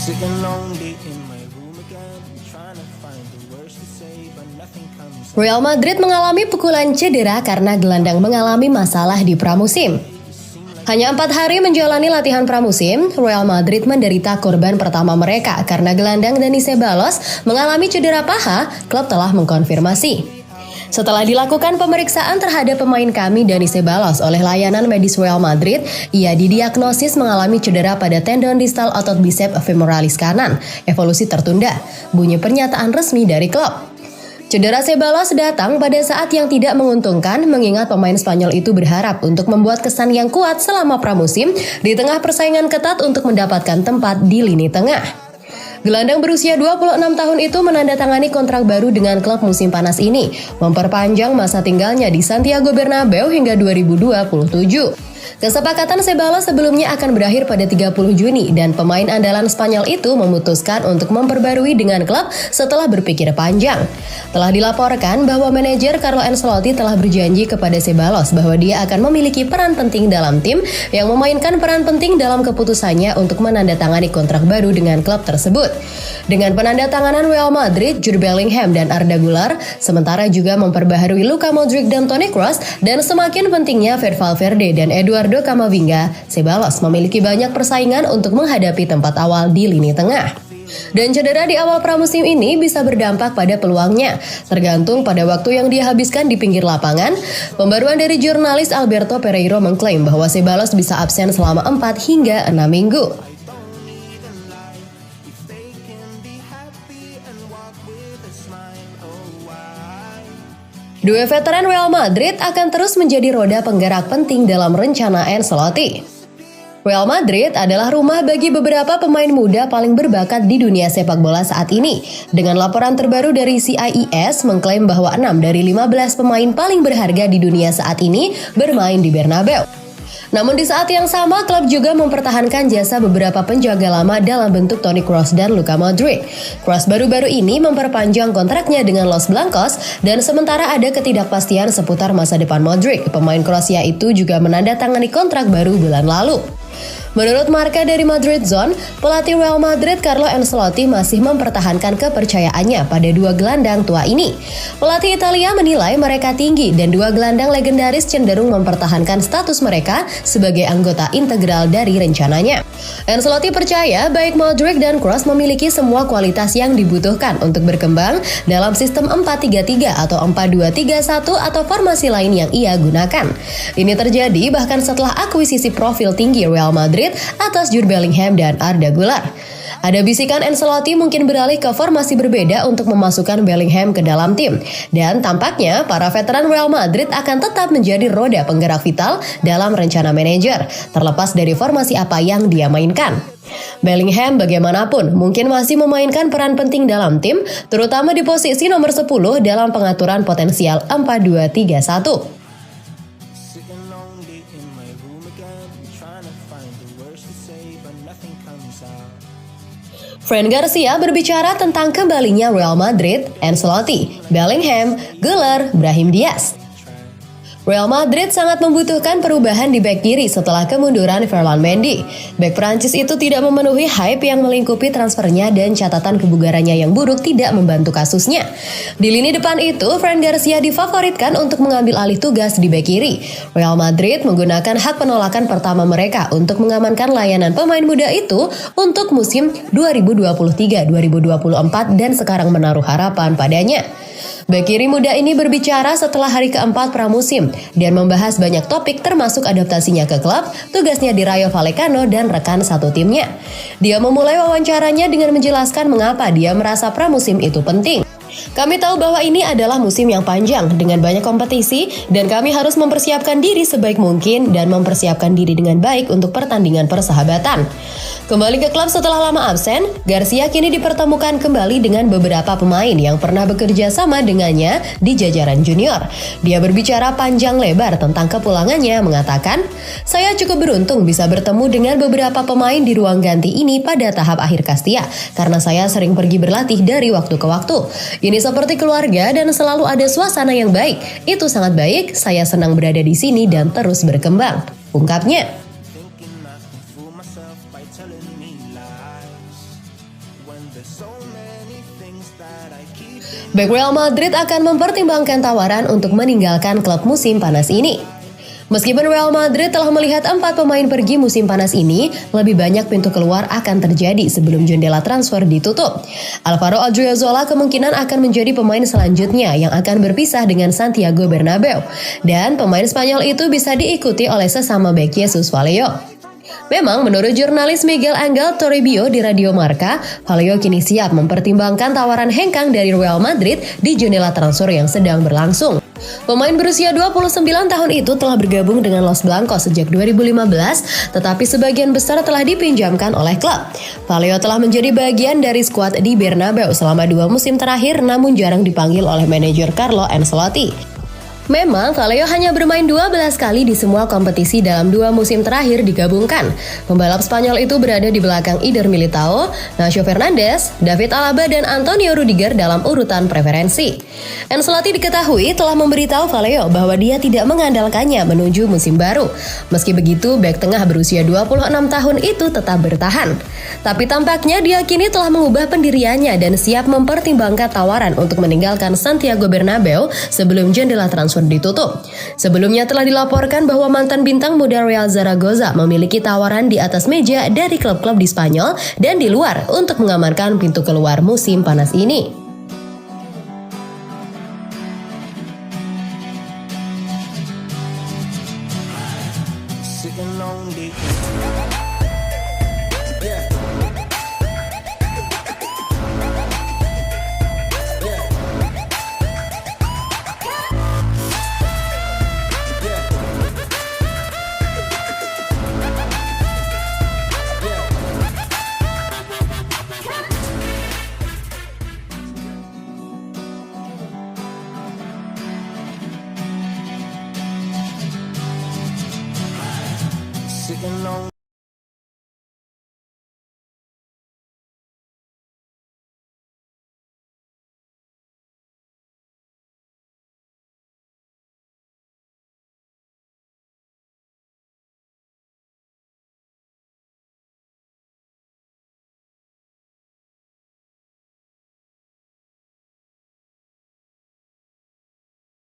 Sitting lonely in my room again, trying to find the words to say, but nothing comes out. Real Madrid mengalami pukulan cedera karena gelandang mengalami masalah di pramusim. Hanya 4 hari menjalani latihan pramusim, Real Madrid menderita korban pertama mereka karena gelandang Dani Ceballos mengalami cedera paha, klub telah mengkonfirmasi. Setelah dilakukan pemeriksaan terhadap pemain kami Dani Ceballos oleh layanan medis Real Madrid, ia didiagnosis mengalami cedera pada tendon distal otot bicep femoralis kanan, evolusi tertunda, bunyi pernyataan resmi dari klub. Cedera Ceballos datang pada saat yang tidak menguntungkan mengingat pemain Spanyol itu berharap untuk membuat kesan yang kuat selama pramusim di tengah persaingan ketat untuk mendapatkan tempat di lini tengah. Gelandang berusia 26 tahun itu menandatangani kontrak baru dengan klub musim panas ini, memperpanjang masa tinggalnya di Santiago Bernabeu hingga 2027. Kesepakatan Ceballos sebelumnya akan berakhir pada 30 Juni dan pemain andalan Spanyol itu memutuskan untuk memperbarui dengan klub setelah berpikir panjang. Telah dilaporkan bahwa manajer Carlo Ancelotti telah berjanji kepada Ceballos bahwa dia akan memiliki peran penting dalam tim yang memainkan peran penting dalam keputusannya untuk menandatangani kontrak baru dengan klub tersebut. Dengan penandatanganan Real Madrid, Jude Bellingham dan Arda Güler, sementara juga memperbaharui Luka Modric dan Toni Kroos, dan semakin pentingnya Fede Valverde dan Eduardo Camavinga, Ceballos memiliki banyak persaingan untuk menghadapi tempat awal di lini tengah. Dan cedera di awal pramusim ini bisa berdampak pada peluangnya, tergantung pada waktu yang dia habiskan di pinggir lapangan. Pembaruan dari jurnalis Alberto Pereiro mengklaim bahwa Ceballos bisa absen selama 4 hingga 6 minggu. Dua veteran Real Madrid akan terus menjadi roda penggerak penting dalam rencana Ancelotti. Real Madrid adalah rumah bagi beberapa pemain muda paling berbakat di dunia sepak bola saat ini. Dengan laporan terbaru dari CIES mengklaim bahwa 6 dari 15 pemain paling berharga di dunia saat ini bermain di Bernabeu. Namun di saat yang sama, klub juga mempertahankan jasa beberapa penjaga lama dalam bentuk Toni Kroos dan Luka Modric. Kroos baru-baru ini memperpanjang kontraknya dengan Los Blancos dan sementara ada ketidakpastian seputar masa depan Modric. Pemain Kroasia itu juga menandatangani kontrak baru bulan lalu. Menurut Marca dari Madrid Zone, pelatih Real Madrid Carlo Ancelotti masih mempertahankan kepercayaannya pada dua gelandang tua ini. Pelatih Italia menilai mereka tinggi dan dua gelandang legendaris cenderung mempertahankan status mereka sebagai anggota integral dari rencananya. Ancelotti percaya baik Modric dan Kroos memiliki semua kualitas yang dibutuhkan untuk berkembang dalam sistem 4-3-3 atau 4-2-3-1 atau formasi lain yang ia gunakan. Ini terjadi bahkan setelah akuisisi profil tinggi Real Madrid atas Jude Bellingham dan Arda Güler. Ada bisikan Ancelotti mungkin beralih ke formasi berbeda untuk memasukkan Bellingham ke dalam tim. Dan tampaknya para veteran Real Madrid akan tetap menjadi roda penggerak vital dalam rencana manajer, terlepas dari formasi apa yang dia mainkan. Bellingham bagaimanapun mungkin masih memainkan peran penting dalam tim, terutama di posisi nomor 10 dalam pengaturan potensial 4-2-3-1. Fran Garcia berbicara tentang kembalinya Real Madrid, Ancelotti, Bellingham, Güler, Brahim Diaz. Real Madrid sangat membutuhkan perubahan di bek kiri setelah kemunduran Ferland Mendy. Bek Prancis itu tidak memenuhi hype yang melingkupi transfernya dan catatan kebugarannya yang buruk tidak membantu kasusnya. Di lini depan itu, Fran Garcia difavoritkan untuk mengambil alih tugas di bek kiri. Real Madrid menggunakan hak penolakan pertama mereka untuk mengamankan layanan pemain muda itu untuk musim 2023-2024 dan sekarang menaruh harapan padanya. Bek kiri muda ini berbicara setelah hari keempat pramusim dan membahas banyak topik termasuk adaptasinya ke klub, tugasnya di Rayo Vallecano dan rekan satu timnya. Dia memulai wawancaranya dengan menjelaskan mengapa dia merasa pramusim itu penting. Kami tahu bahwa ini adalah musim yang panjang dengan banyak kompetisi dan kami harus mempersiapkan diri sebaik mungkin dan mempersiapkan diri dengan baik untuk pertandingan persahabatan. Kembali ke klub setelah lama absen, Garcia kini dipertemukan kembali dengan beberapa pemain yang pernah bekerja sama dengannya di jajaran junior. Dia berbicara panjang lebar tentang kepulangannya, mengatakan, "Saya cukup beruntung bisa bertemu dengan beberapa pemain di ruang ganti ini pada tahap akhir Castilla, karena saya sering pergi berlatih dari waktu ke waktu. Ini seperti keluarga dan selalu ada suasana yang baik. Itu sangat baik, saya senang berada di sini dan terus berkembang," ungkapnya. Bek Real Madrid akan mempertimbangkan tawaran untuk meninggalkan klub musim panas ini. Meskipun Real Madrid telah melihat 4 pemain pergi musim panas ini, lebih banyak pintu keluar akan terjadi sebelum jendela transfer ditutup. Alvaro Odriozola kemungkinan akan menjadi pemain selanjutnya yang akan berpisah dengan Santiago Bernabeu. Dan pemain Spanyol itu bisa diikuti oleh sesama bek Jesus Vallejo. Memang menurut jurnalis Miguel Angel Toribio di Radio Marca, Vallejo kini siap mempertimbangkan tawaran hengkang dari Real Madrid di jendela transfer yang sedang berlangsung. Pemain berusia 29 tahun itu telah bergabung dengan Los Blancos sejak 2015, tetapi sebagian besar telah dipinjamkan oleh klub. Vallejo telah menjadi bagian dari skuad di Bernabeu selama 2 musim terakhir, namun jarang dipanggil oleh manajer Carlo Ancelotti. Memang, Vallejo hanya bermain 12 kali di semua kompetisi dalam 2 musim terakhir digabungkan. Pembalap Spanyol itu berada di belakang Eder Militao, Nacho Fernandes, David Alaba, dan Antonio Rudiger dalam urutan preferensi. Ancelotti diketahui telah memberitahu Vallejo bahwa dia tidak mengandalkannya menuju musim baru. Meski begitu, bek tengah berusia 26 tahun itu tetap bertahan. Tapi tampaknya dia kini telah mengubah pendiriannya dan siap mempertimbangkan tawaran untuk meninggalkan Santiago Bernabeu sebelum jendela transfer ditutup. Sebelumnya telah dilaporkan bahwa mantan bintang muda Real Zaragoza memiliki tawaran di atas meja dari klub-klub di Spanyol dan di luar untuk mengamankan pintu keluar musim panas ini.